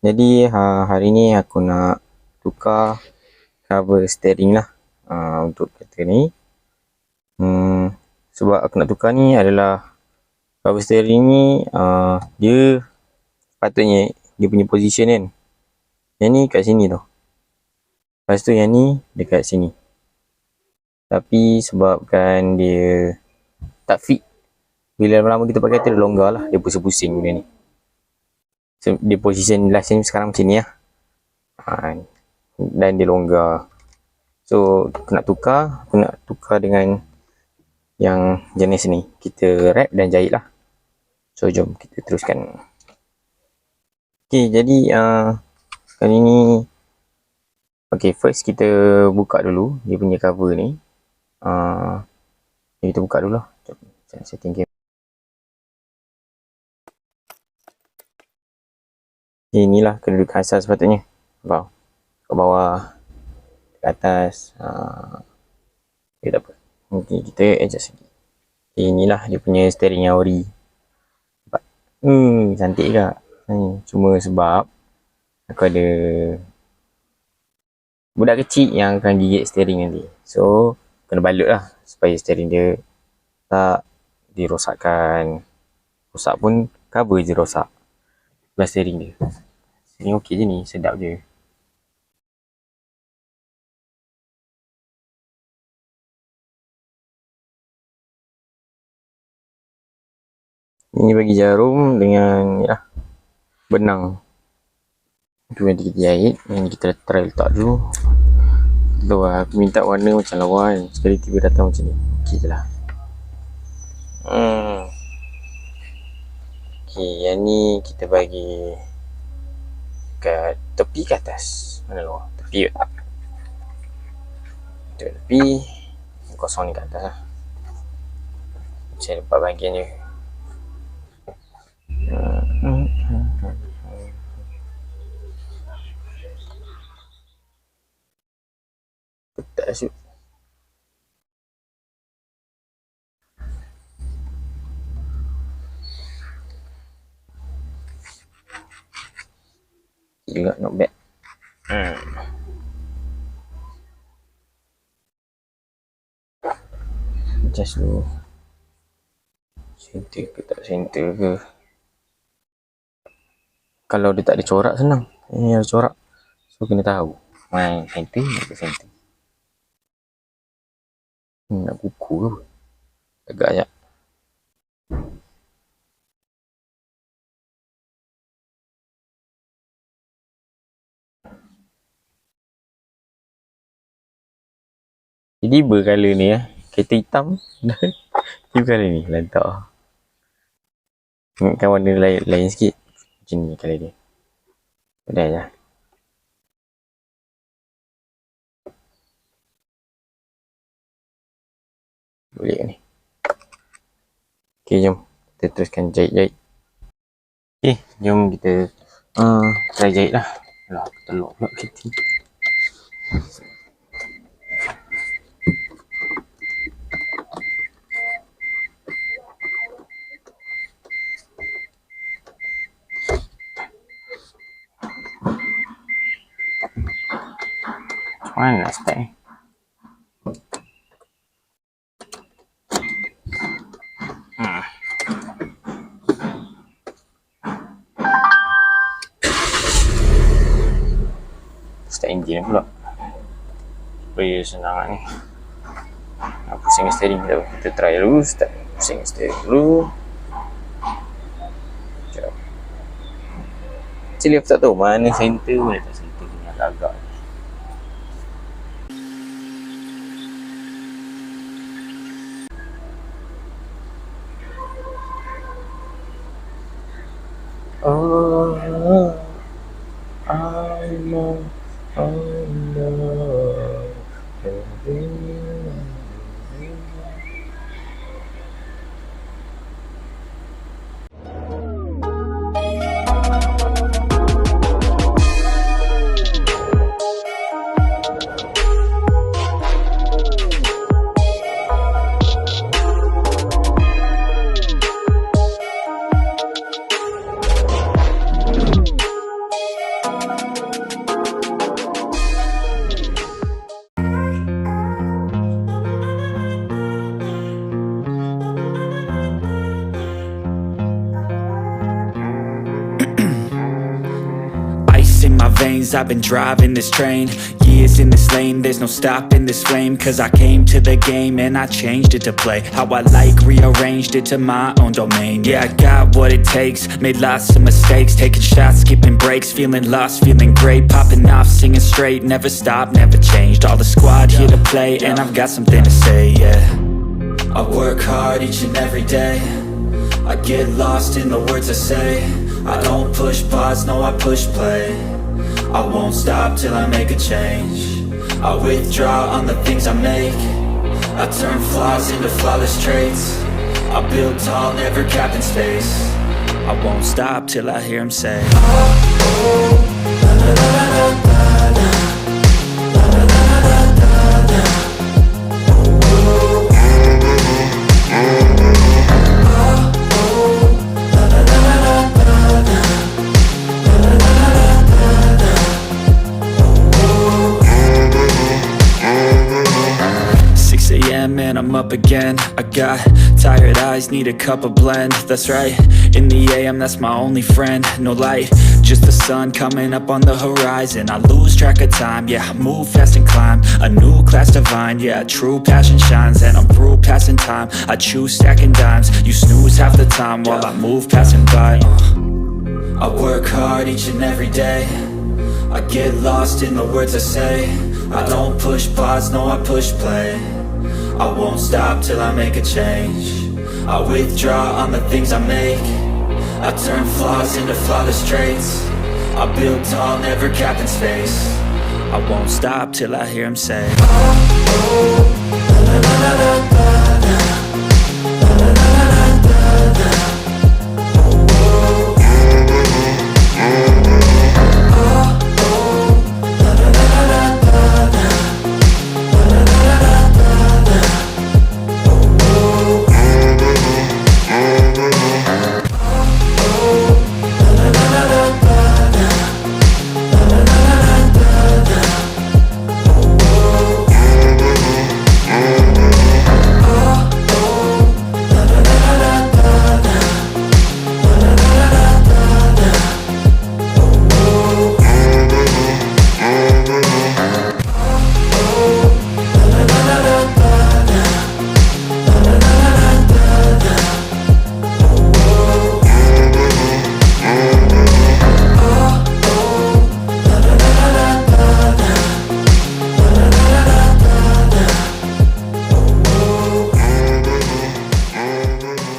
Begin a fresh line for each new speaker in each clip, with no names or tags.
Jadi hari ni aku nak tukar cover steering lah untuk kereta ni. Sebab aku nak tukar ni adalah cover steering ni dia patutnya dia punya position kan. Yang ni kat sini tau. Lepas tu yang ni dekat sini. Tapi sebabkan dia tak fit, bila lama-lama kita pakai kereta dia longgar lah. Dia pusing-pusing benda ni. So, dia position last ni sekarang macam ni lah. Dan dia longgar. So aku nak tukar dengan yang jenis ni. Kita wrap dan jahit lah. So jom kita teruskan. Okay, jadi kali ni first kita buka dulu dia punya cover ni. Kita buka dulu lah. Jom saya setting game. Inilah kedudukan asal sepatutnya. Wow. Ke bawah, ke atas. Okay, tak apa. Okay, kita adjust lagi. Okay, inilah dia punya steering yang ori. Cantik ke? Cuma sebab aku ada budak kecil yang akan gigit steering nanti. So kena balut lah supaya steering dia tak dirosakkan. Rosak pun cover je rosak. Belah steering dia. Steering okey je ni, sedap je. Ini bagi jarum dengan ya, benang. Itu nanti kita jahit. Yang kita try letak dulu. Tahu lah, aku minta warna macam lawa kan. Sekali tiba datang macam ni. Okey je lah. Okey, yang ni kita bagi kat tepi ke atas? Mana luar? Tepi ke? Tepi. Kosong ni kat atas lah. Saya dapat bahagian je. Tak asyik. Juga not bad. Adjust dulu. Center ke tak center ke. Kalau dia tak ada corak senang. Ini ada corak. So kena tahu. Center ke center. Nak kuku ke apa? Agak ajak. Jadi bercolor ni ya. Kereta hitam. Dia color ni. Lantak. Ingatkan warna lain sikit. Macam ni color dia. Dah je. Boleh ni. Okay, jom kita teruskan jahit-jahit. Okay, jom kita try jahit lah. Alah, telok pula kereta. Mana nak start ni? Start engine pula supaya senang ni. Nak pusing steering kita try dulu. Start pusing steering dulu. Sekejap. Actually aku tak tahu mana center, mana tak center ni agak-agak.
veins, I've been driving this train. Years in this lane, there's no stopping this flame. Cause I came to the game and I changed it to play how I like, rearranged it to my own domain. Yeah, I got what it takes, made lots of mistakes, taking shots, skipping breaks, feeling lost, feeling great, popping off, singing straight, never stopped, never changed. All the squad here to play, and I've got something to say, yeah. I work hard each and every day, I get lost in the words I say. I don't push pause, no I push play. I won't stop till I make a change. I withdraw on the things I make. I turn flaws into flawless traits. I build tall, never capped in space. I won't stop till I hear him say, oh, oh, la, la, la, la, la. And I'm up again. I got tired eyes, need a cup of blend. That's right, in the AM, that's my only friend. No light, just the sun coming up on the horizon. I lose track of time, yeah, I move fast and climb a new class divine, yeah, true passion shines. And I'm through passing time, I choose stacking dimes. You snooze half the time while I move passing by. I work hard each and every day, I get lost in the words I say. I don't push pause, no I push play. I won't stop till I make a change. I withdraw on the things I make. I turn flaws into flawless traits. I build tall, never capped in space. I won't stop till I hear him say, oh, oh, la, la, la, la, la, la.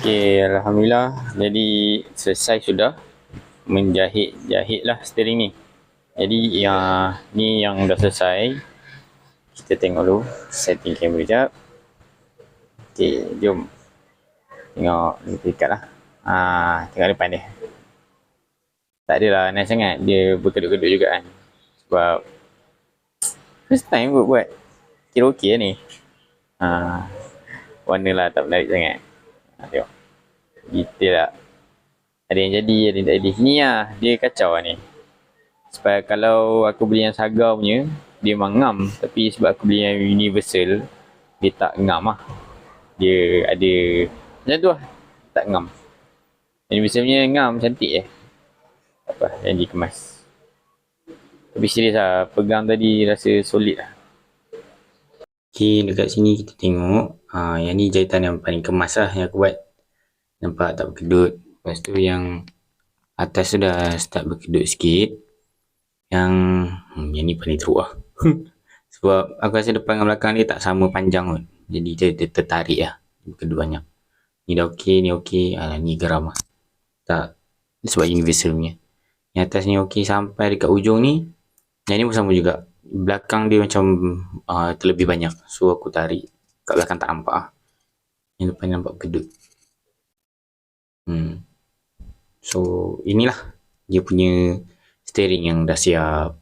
Okay, Alhamdulillah, jadi selesai sudah menjahit lah steering ni. Jadi ni yang dah selesai. Kita tengok dulu setting kamera sekejap. Okay, jom tengok lebih dekat lah. Tengok depan dia. Tak adalah nice sangat, dia berkedut-kedut juga kan. Sebab first time buat kira okey lah ni. Warna lah tak menarik sangat. Tengok detail tak, ada yang jadi, ada yang tak jadi. Ni lah dia kacau lah ni. Sebab kalau aku beli yang Saga punya, dia memang ngam. Tapi sebab aku beli yang universal, dia tak ngam lah. Dia ada macam tu lah, tak ngam. Universal punya ngam, cantik apa yang dikemas. Tapi serius lah, pegang tadi rasa solid lah. Okay, dekat sini kita tengok yang ni jahitan yang paling kemas lah yang aku buat. Nampak tak berkedut. Lepas tu yang atas tu dah start berkedut sikit. Yang ni paling teruk lah. Sebab aku rasa depan dengan belakang dia tak sama panjang pun. Jadi dia tertarik lah, berkedut banyak. Ni dah okey, ni okey. Ni geram lah. Tak, sebab universal punya. Yang atas ni okey sampai dekat ujung ni. Yang ni pun sama juga. Belakang dia macam terlebih banyak. So aku tarik. Kat belakang tak nampak lah. Yang depan nampak berkedut. So inilah dia punya steering yang dah siap.